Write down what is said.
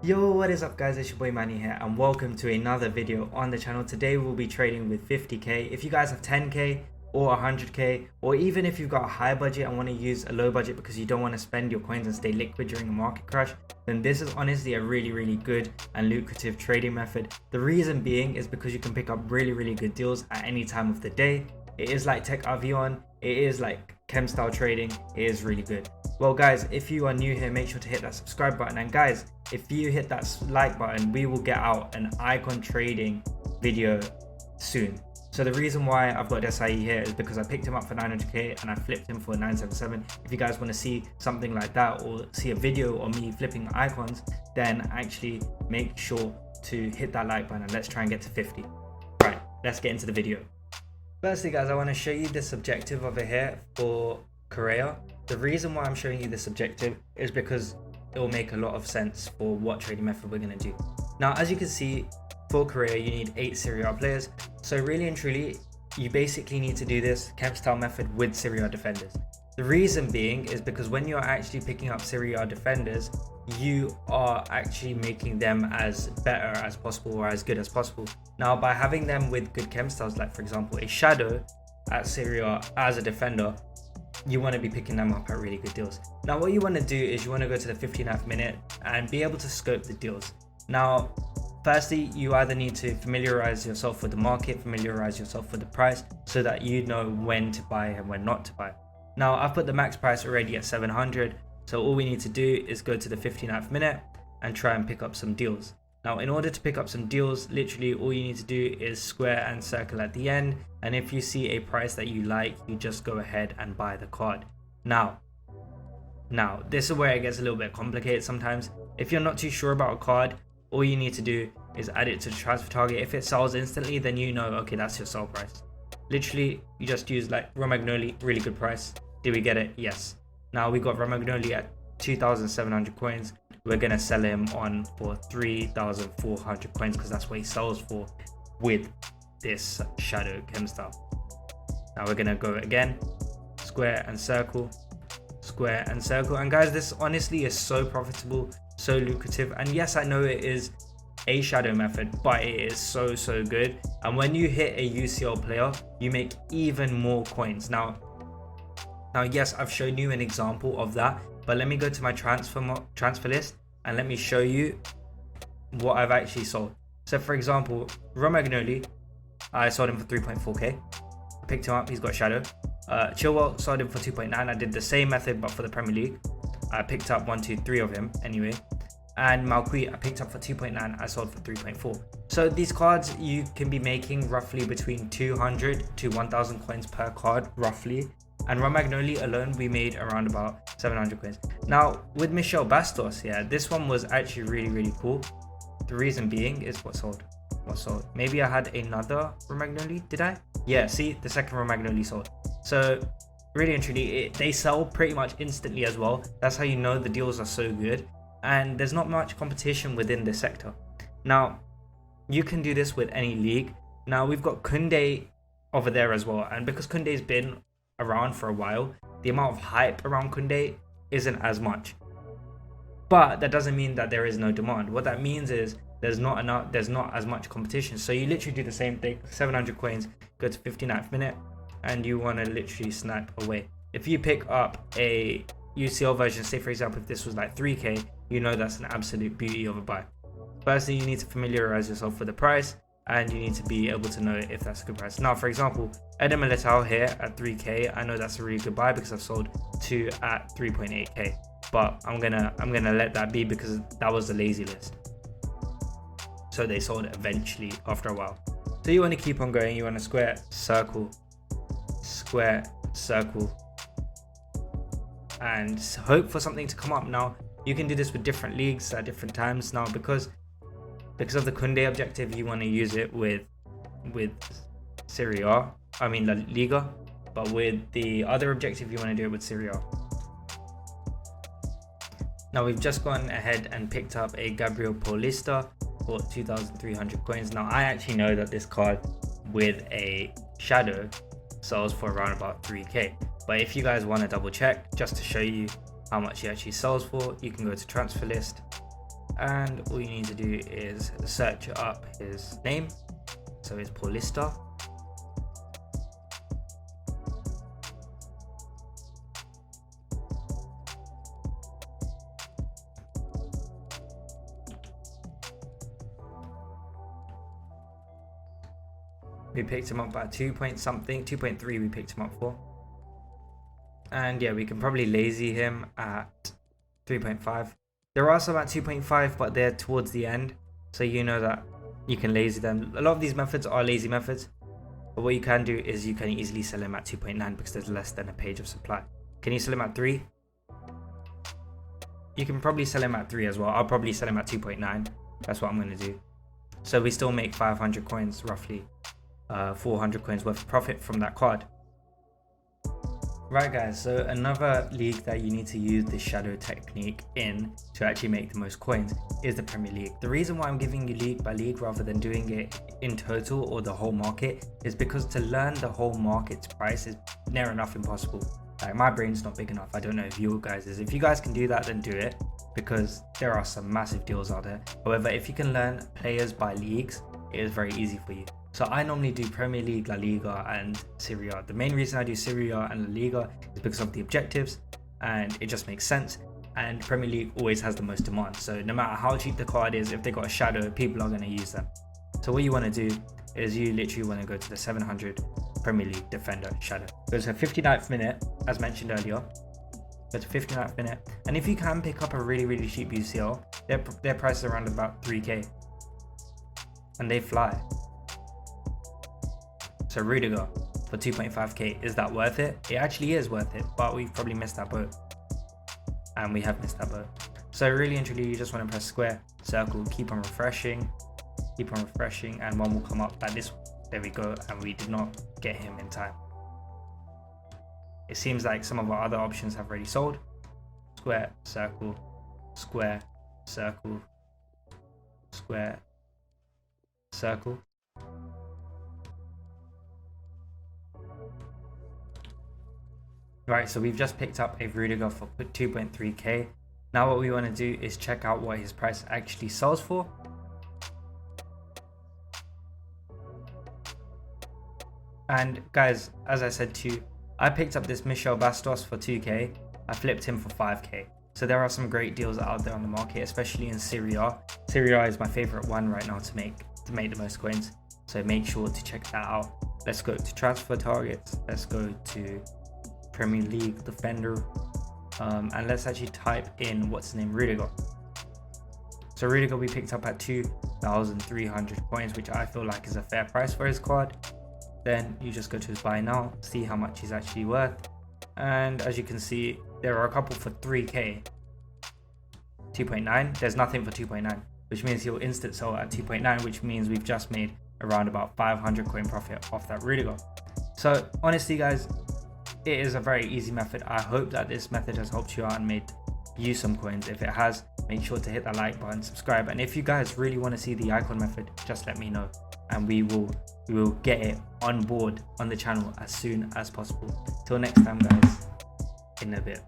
Yo, what is up guys, it's your boy Manny here and welcome to another video on the channel. Today we'll be trading with 50k. If you guys have 10k or 100k, or even if you've got a high budget and want to use a low budget because you don't want to spend your coins and stay liquid during a market crash, then this is honestly a really good and lucrative trading method. The reason being is because you can pick up really good deals at any time of the day. It is like Tech Avion, it is like chem style trading, it is really good. Well guys, if you are new here, make sure to hit that subscribe button, and guys, if you hit that like button, we will get out an icon trading video soon. So the reason why I've got SIE here is because I picked him up for 900k and I flipped him for 977. If you guys want to see something like that or see a video of me flipping icons, then actually make sure to hit that like button and let's try and get to 50. Right, let's get into the video. Firstly guys, I want to show you this objective over here for Korea. The reason why I'm showing you this objective is because it will make a lot of sense for what trading method we're going to do. Now, as you can see, for Korea, you need 8 Serie A players. So really and truly, you basically need to do this chem style method with Serie A defenders. The reason being is because when you're actually picking up Serie A defenders, you are actually making them as better as possible or as good as possible. Now, by having them with good chem styles, like for example, a Shadow at Serie A as a defender, you want to be picking them up at really good deals. Now what you want to do is you want to go to the 59th minute and be able to scope the deals. Now firstly, you either need to familiarize yourself with the market, familiarize yourself with the price, so that you know when to buy and when not to buy. Now I've put the max price already at 700, so all we need to do is go to the 59th minute and try and pick up some deals. Now in order to pick up some deals, literally all you need to do is square and circle at the end, and if you see a price that you like, you just go ahead and buy the card. Now this is where it gets a little bit complicated sometimes. If you're not too sure about a card, all you need to do is add it to the transfer target. If it sells instantly, then you know, okay, that's your sell price. Literally, you just use like Romagnoli, really good price. Did we get it? Yes. Now we got Romagnoli at 2,700 coins. We're gonna sell him on for 3,400 coins because that's what he sells for with this Shadow chem style. Now we're gonna go again, square and circle, square and circle. And guys, this honestly is so profitable, so lucrative. And yes, I know it is a shadow method, but it is so good. And when you hit a UCL player, you make even more coins. Now yes, I've shown you an example of that, but let me go to my transfer list and let me show you what I've actually sold. So for example, Romagnoli, I sold him for 3.4k. I picked him up, he's got shadow. Chilwell, sold him for 2.9. I did the same method but for the Premier League. I picked up 1, 2, 3 of him anyway. And Malqui, I picked up for 2.9, I sold for 3.4. So these cards, you can be making roughly between 200 to 1,000 coins per card, roughly. And Romagnoli alone, we made around about 700 coins. Now with Michel Bastos, yeah, this one was actually really cool. The reason being is what sold. Maybe I had another Romagnoli, did I? Yeah, see, the second Romagnoli sold. So really and truly, they sell pretty much instantly as well. That's how you know the deals are so good. And there's not much competition within this sector. Now, you can do this with any league. Now we've got Kunde over there as well. And because Kunde's been around for a while, the amount of hype around Kunde isn't as much. But that doesn't mean that there is no demand. What that means is there's not as much competition. So you literally do the same thing, 700 coins, go to 59th minute, and you want to literally snipe away. If you pick up a UCL version, say for example if this was like 3k, you know that's an absolute beauty of a buy. Firstly, you need to familiarize yourself with the price, and you need to be able to know if that's a good price. Now for example, Eder Militao here at 3k, I know that's a really good buy because I've sold 2 at 3.8k, but I'm gonna let that be because that was the lazy list, so they sold eventually after a while. So you want to keep on going, you want to square, circle, and hope for something to come up. Now you can do this with different leagues at different times. Now because of the Kunde objective, you want to use it with Serie A, I mean La Liga, but with the other objective you want to do it with Serie A. Now we've just gone ahead and picked up a Gabriel Paulista for 2,300 coins. Now I actually know that this card with a shadow sells for around about 3k, but if you guys want to double check just to show you how much he actually sells for, you can go to transfer list and all you need to do is search up his name. So it's Paulista. We picked him up at 2 point something, 2.3 we picked him up for. And yeah, we can probably lazy him at 3.5. There are some at 2.5, but they're towards the end. So you know that you can lazy them. A lot of these methods are lazy methods. But what you can do is you can easily sell him at 2.9 because there's less than a page of supply. Can you sell him at 3? You can probably sell him at 3 as well. I'll probably sell him at 2.9. That's what I'm going to do. So we still make 500 coins roughly. 400 coins worth of profit from that card. Right guys, so another league that you need to use the shadow technique in to actually make the most coins is the Premier League. The reason why I'm giving you league by league rather than doing it in total or the whole market is because to learn the whole market's price is near enough impossible. Like my brain's not big enough. I don't know if you guys is. If you guys can do that, then do it, because there are some massive deals out there. However, if you can learn players by leagues, it is very easy for you. So I normally do Premier League, La Liga and Serie A. The main reason I do Serie A and La Liga is because of the objectives, and it just makes sense. And Premier League always has the most demand. So no matter how cheap the card is, if they got a shadow, people are going to use them. So what you want to do is you literally want to go to the 700 Premier League Defender Shadow. Go to 59th minute, as mentioned earlier. Go to 59th minute. And if you can pick up a really cheap UCL, their price is around about 3k. And they fly. So Rudiger for 2.5k, is that worth it? It actually is worth it, but we've probably missed that boat. And we have missed that boat. So really and truly, you just want to press square, circle, keep on refreshing, and one will come up like this. There we go, and we did not get him in time. It seems like some of our other options have already sold. Square, circle, square, circle, square, circle. Right, so we've just picked up a Rudiger for 2.3k. Now what we want to do is check out what his price actually sells for. And guys, as I said to you, I picked up this Michel Bastos for 2k. I flipped him for 5k. So there are some great deals out there on the market, especially in Serie A. Serie A is my favorite one right now to make the most coins. So make sure to check that out. Let's go to transfer targets. Let's go to Premier League Defender, and let's actually type in what's the name, Rudiger. So Rudiger we picked up at 2,300 coins, which I feel like is a fair price for his card. Then you just go to his buy now, see how much he's actually worth, and as you can see, there are a couple for 3k. 2.9, there's nothing for 2.9, which means he'll instant sell at 2.9, which means we've just made around about 500 coin profit off that Rudiger. So honestly guys, it is a very easy method. I hope that this method has helped you out and made you some coins. If it has, make sure to hit that like button, subscribe, and if you guys really want to see the icon method, just let me know and we will get it on board on the channel as soon as possible. Till next time guys, in a bit.